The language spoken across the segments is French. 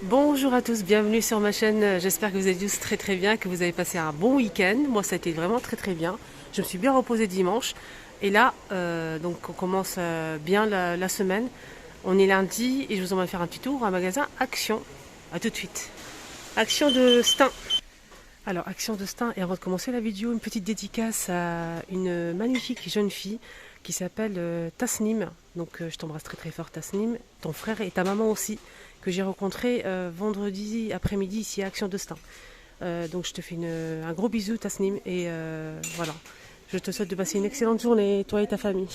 Bonjour à tous, bienvenue sur ma chaîne. J'espère que vous êtes tous très très bien, que vous avez passé un bon week-end. Moi, ça a été vraiment très très bien. Je me suis bien reposée dimanche. Et là, donc on commence bien la semaine. On est lundi et je vous emmène faire un petit tour à un magasin Action. À tout de suite. Action de Stein. Alors, Action de Stein, et avant de commencer la vidéo, une petite dédicace à une magnifique jeune fille qui s'appelle Tasnim. Donc, je t'embrasse très très fort, Tasnim. Ton frère et ta maman aussi, que j'ai rencontré vendredi après-midi ici à Action de Stein. Donc, je te fais un gros bisou, Tasnim, et voilà. Je te souhaite de passer une excellente journée, toi et ta famille.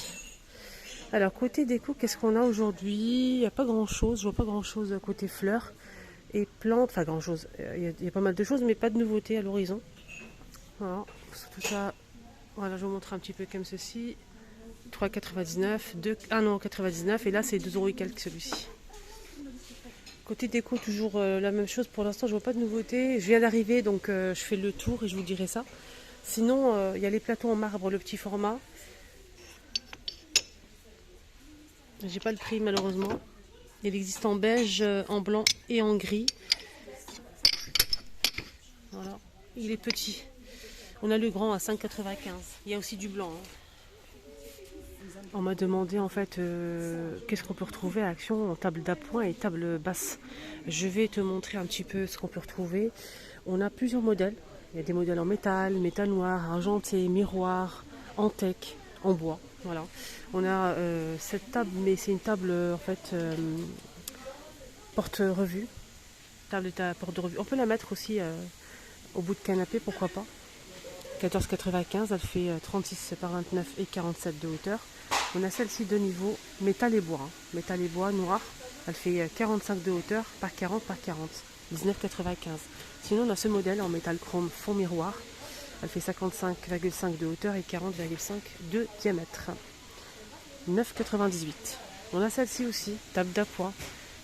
Alors, côté déco, qu'est-ce qu'on a aujourd'hui? Il n'y a pas grand-chose, je vois pas grand-chose côté fleurs et plantes, enfin grand chose, il y a pas mal de choses mais pas de nouveautés à l'horizon. Voilà, tout ça, voilà, je vous montre un petit peu comme ceci. 3,99, 1,99 et là c'est 2 euros et quelques celui-ci. Côté déco, toujours la même chose pour l'instant, je vois pas de nouveautés. Je viens d'arriver donc je fais le tour et je vous dirai ça. Sinon, il y a les plateaux en marbre, le petit format. J'ai pas le prix malheureusement. Il existe en beige, en blanc et en gris. Voilà, il est petit. On a le grand à 5,95. Il y a aussi du blanc. On m'a demandé en fait qu'est-ce qu'on peut retrouver à Action en table d'appoint et table basse. Je vais te montrer un petit peu ce qu'on peut retrouver. On a plusieurs modèles. Il y a des modèles en métal, métal noir, argenté, miroir, en tech, en bois. Voilà. On a cette table, mais c'est une table en fait porte-revue. Table de porte-revue. On peut la mettre aussi au bout de canapé, pourquoi pas. 14,95, elle fait 36 par 29 et 47 de hauteur. On a celle-ci de niveau métal et bois. Métal et bois noir, elle fait 45 de hauteur par 40 par 40. 19,95. Sinon, on a ce modèle en métal chrome fond miroir. Elle fait 55,5 de hauteur et 40,5 de diamètre. 9,98. On a celle-ci aussi, table d'appoint.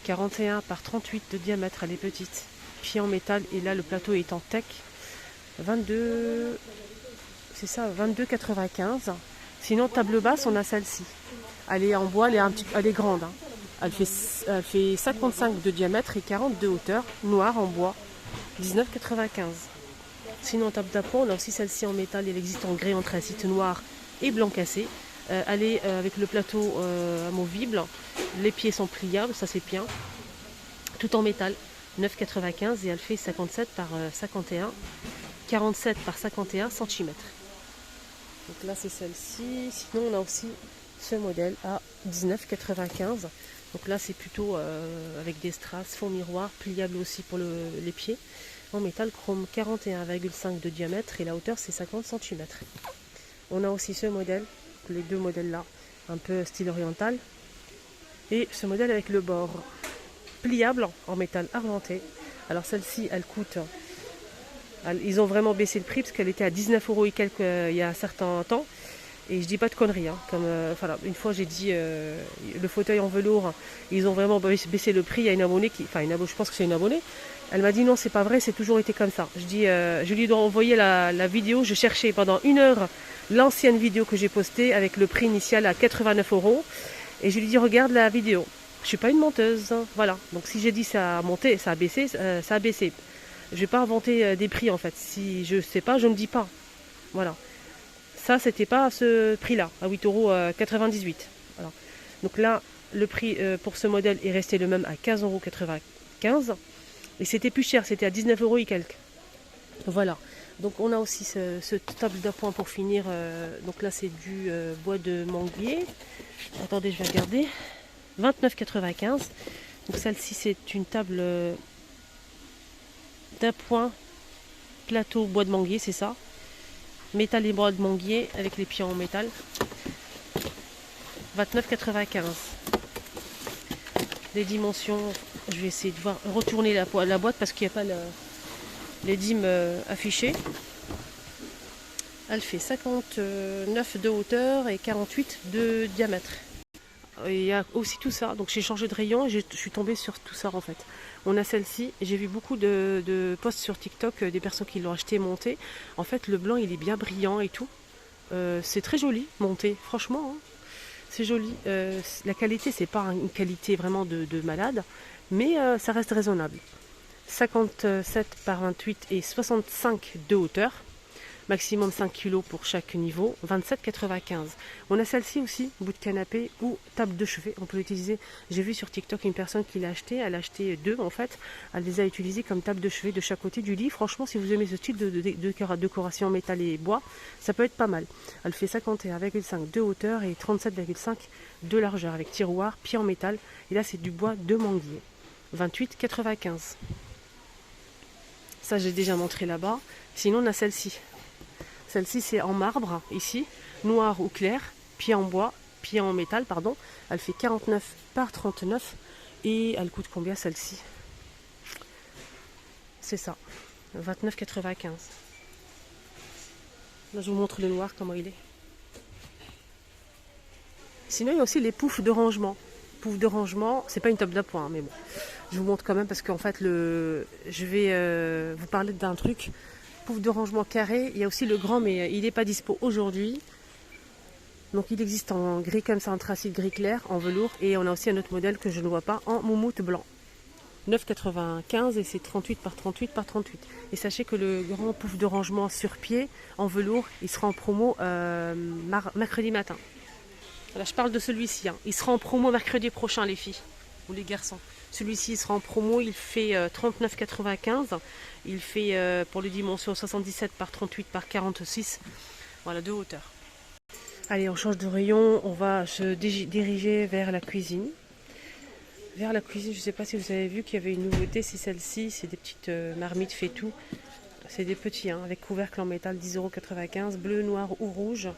41 par 38 de diamètre, elle est petite. Pied en métal et là le plateau est en tech. 22, c'est ça, 22,95. Sinon, table basse, on a celle-ci. Elle est en bois, elle est grande. Hein. Elle fait 55 de diamètre et 40 de hauteur, noire en bois, 19,95. Sinon, table d'appoint, on a aussi celle-ci en métal. Elle existe en grès anthracite noir et blanc cassé. Elle est avec le plateau amovible. Les pieds sont pliables, ça c'est bien. Tout en métal, 9,95 et elle fait 57 par 51. 47 par 51 cm. Donc là c'est celle-ci. Sinon on a aussi ce modèle à 19,95. Donc là c'est plutôt avec des strass, fond miroir, pliable aussi pour les pieds. En métal chrome 41,5 de diamètre et la hauteur c'est 50 cm. On a aussi ce modèle, les deux modèles là, un peu style oriental. Et ce modèle avec le bord pliable en métal argenté. Alors celle-ci elle coûte... Ils ont vraiment baissé le prix parce qu'elle était à 19 euros et quelques il y a un certain temps. Et je dis pas de conneries. Hein, voilà, une fois j'ai dit le fauteuil en velours, ils ont vraiment baissé le prix. Il y a une abonnée je pense que c'est une abonnée. Elle m'a dit non, c'est pas vrai, c'est toujours été comme ça. Je lui ai envoyé la vidéo. Je cherchais pendant 1 heure l'ancienne vidéo que j'ai postée avec le prix initial à 89 euros. Et je lui ai dit regarde la vidéo. Je suis pas une menteuse. Hein, voilà. Donc si j'ai dit ça a monté, ça a baissé, ça a baissé. Je vais pas inventer des prix en fait. Si je sais pas, je ne dis pas. Voilà. Ça, c'était pas à ce prix-là, à 8,98 €. Voilà. Donc là, le prix pour ce modèle est resté le même à 15,95 €. Et c'était plus cher, c'était à 19 euros et quelques. Voilà. Donc on a aussi ce table d'appoint pour finir. Donc là, c'est du bois de manguier. Attendez, je vais regarder. 29,95 €. Donc celle-ci, c'est une table d'appoint plateau bois de manguier, c'est ça. Métal et bois de manguier avec les pieds en métal. 29,95. Les dimensions, je vais essayer de voir retourner la boîte parce qu'il n'y a pas les dimes affichées. Elle fait 59 de hauteur et 48 de diamètre. Il y a aussi tout ça, donc j'ai changé de rayon et je suis tombée sur tout ça en fait. On a celle-ci, j'ai vu beaucoup de posts sur TikTok des personnes qui l'ont acheté monté. En fait le blanc il est bien brillant et tout. C'est très joli monté, franchement. Hein. C'est joli. La qualité, c'est pas une qualité vraiment de malade, mais ça reste raisonnable. 57 par 28 et 65 de hauteur. Maximum 5 kg pour chaque niveau, 27,95. On a celle-ci aussi, bout de canapé ou table de chevet. On peut l'utiliser. J'ai vu sur TikTok une personne qui l'a acheté. Elle a acheté deux en fait. Elle les a utilisées comme table de chevet de chaque côté du lit. Franchement, si vous aimez ce style de décoration métal et bois, ça peut être pas mal. Elle fait 51,5 de hauteur et 37,5 de largeur avec tiroir, pied en métal. Et là, c'est du bois de manguier. 28,95. Ça, j'ai déjà montré là-bas. Sinon, on a celle-ci. Celle-ci, c'est en marbre, ici, noir ou clair, pied en bois, pied en métal, pardon. Elle fait 49 par 39 et elle coûte combien celle-ci? C'est ça, 29,95. Là, je vous montre le noir, comment il est. Sinon, il y a aussi les poufs de rangement. Poufs de rangement, c'est pas une table d'appoint, hein, mais bon. Je vous montre quand même parce qu'en fait, je vais vous parler d'un truc. Pouf de rangement carré, il y a aussi le grand mais il n'est pas dispo aujourd'hui. Donc il existe en gris comme ça, en tracé gris clair, en velours, et on a aussi un autre modèle que je ne vois pas en moumoute blanc. 9,95 et c'est 38 par 38 par 38. Et sachez que le grand pouf de rangement sur pied en velours, il sera en promo mercredi matin. Voilà, je parle de celui-ci, hein. Il sera en promo mercredi prochain les filles ou les garçons. Celui-ci il sera en promo, il fait 39,95. Il fait pour les dimensions 77 par 38 par 46. Voilà, de hauteur. Allez, on change de rayon, on va se diriger vers la cuisine. Vers la cuisine, je ne sais pas si vous avez vu qu'il y avait une nouveauté, c'est celle-ci, c'est des petites marmites fait tout. C'est des petits, hein, avec couvercle en métal, 10,95 €, bleu, noir ou rouge.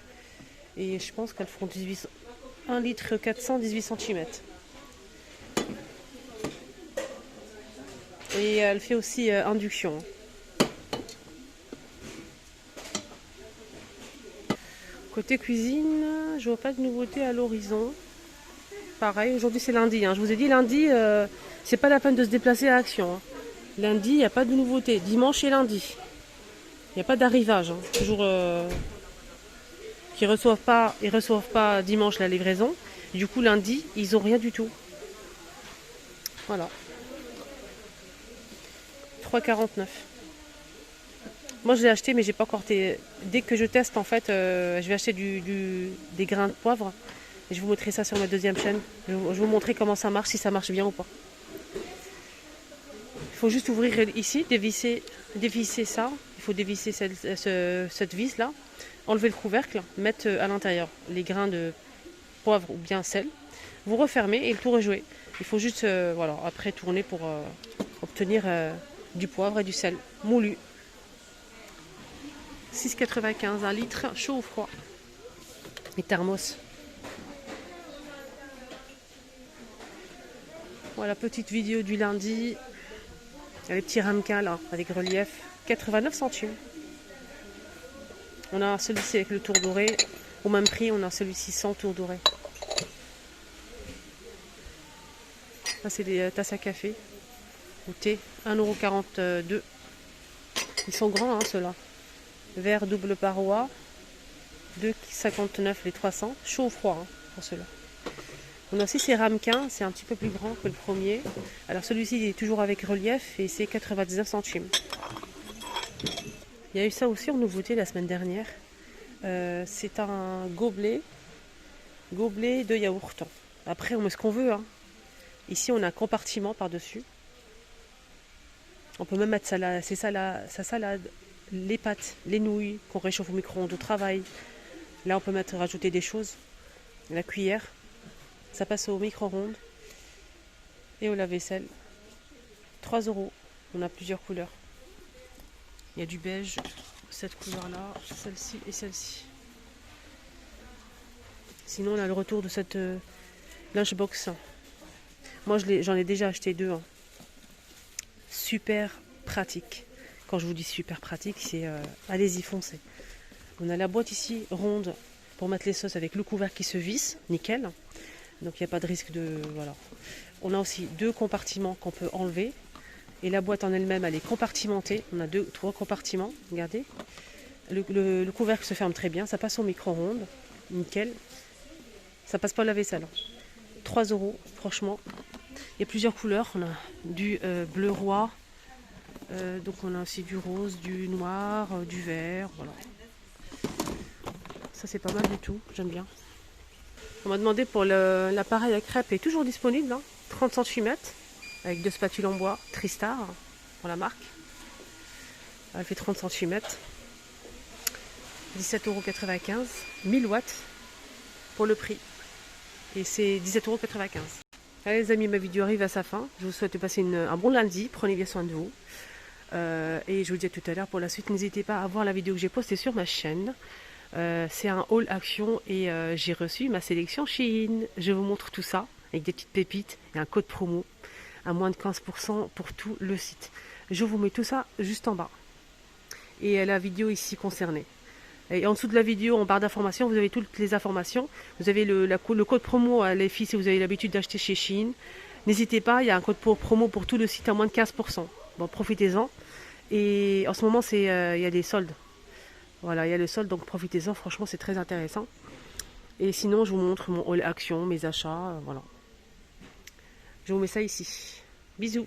Et je pense qu'elles feront 1 litre 400, 18 cm. Et elle fait aussi induction. Côté cuisine, je vois pas de nouveauté à l'horizon. Pareil, aujourd'hui c'est lundi. Hein. Je vous ai dit lundi, c'est pas la peine de se déplacer à Action. Hein. Lundi, il n'y a pas de nouveauté. Dimanche et lundi. Il n'y a pas d'arrivage. Hein. Toujours ils reçoivent pas dimanche la livraison. Du coup lundi, ils ont rien du tout. Voilà. 3,49. Moi je l'ai acheté mais j'ai pas encore dès que je teste en fait je vais acheter des grains de poivre et je vous montrerai ça sur ma deuxième chaîne. Je vais vous montrer comment ça marche, si ça marche bien ou pas. Il faut juste ouvrir ici, dévisser ça. Il faut dévisser cette vis là, enlever le couvercle, mettre à l'intérieur les grains de poivre ou bien sel. Vous refermez et le tour est joué. Il faut juste voilà, après tourner pour obtenir du poivre et du sel moulu. 6,95 un litre, chaud ou froid. Et thermos. Voilà, petite vidéo du lundi. Il y a les petits ramequins là, avec relief. 89 centimes. On a celui-ci avec le tour doré. Au même prix, on a celui-ci sans tour doré. Là, c'est des tasses à café. Ou thé. 1,42 €. Ils sont grands, hein, ceux-là. Verre double paroi, 2,59 les 300, chaud ou froid hein, pour ceux-là. On a aussi ces ramequins, c'est un petit peu plus grand que le premier. Alors celui-ci est toujours avec relief et c'est 99 centimes. Il y a eu ça aussi en nouveauté la semaine dernière. C'est un gobelet de yaourt. Après on met ce qu'on veut. Hein. Ici on a un compartiment par-dessus. On peut même mettre sa salade, les pâtes, les nouilles qu'on réchauffe au micro-ondes au travail. Là, on peut rajouter des choses. La cuillère, ça passe au micro-ondes et au lave-vaisselle. 3 €. On a plusieurs couleurs. Il y a du beige, cette couleur-là, celle-ci et celle-ci. Sinon, on a le retour de cette lunchbox. Moi, j'en ai déjà acheté deux. Hein. Super pratique. Quand je vous dis super pratique, c'est allez-y, foncez. On a la boîte ici ronde pour mettre les sauces avec le couvercle qui se visse, nickel. Donc il n'y a pas de risque de... Voilà. On a aussi deux compartiments qu'on peut enlever. Et la boîte en elle-même, elle est compartimentée. On a 3 compartiments, regardez. Le couvercle se ferme très bien, ça passe au micro-ondes, nickel. Ça passe pas au lave-vaisselle. 3 €, franchement, Il y a plusieurs couleurs. On a du bleu roi. Donc on a aussi du rose, du noir, du vert. Voilà. Ça c'est pas mal du tout. J'aime bien. On m'a demandé pour l'appareil à crêpes. Il est toujours disponible. Hein, 30 cm. Avec 2 spatules en bois. Tristar. Pour la marque. Elle fait 30 cm. 17,95 €. 1000 watts. Pour le prix. Et c'est 17,95 €. Allez les amis, ma vidéo arrive à sa fin. Je vous souhaite de passer un bon lundi. Prenez bien soin de vous. Et je vous dis à tout à l'heure pour la suite. N'hésitez pas à voir la vidéo que j'ai postée sur ma chaîne. C'est un haul action et j'ai reçu ma sélection Shein. Je vous montre tout ça avec des petites pépites et un code promo à moins de 15% pour tout le site. Je vous mets tout ça juste en bas. Et la vidéo ici concernée. Et en dessous de la vidéo, en barre d'informations, vous avez toutes les informations. Vous avez le code promo, les filles, si vous avez l'habitude d'acheter chez Shein. N'hésitez pas, il y a un code promo pour tout le site à moins de 15%. Bon, profitez-en. Et en ce moment, il y a des soldes. Voilà, il y a le solde, donc profitez-en. Franchement, c'est très intéressant. Et sinon, je vous montre mon haul action, mes achats. Voilà. Je vous mets ça ici. Bisous.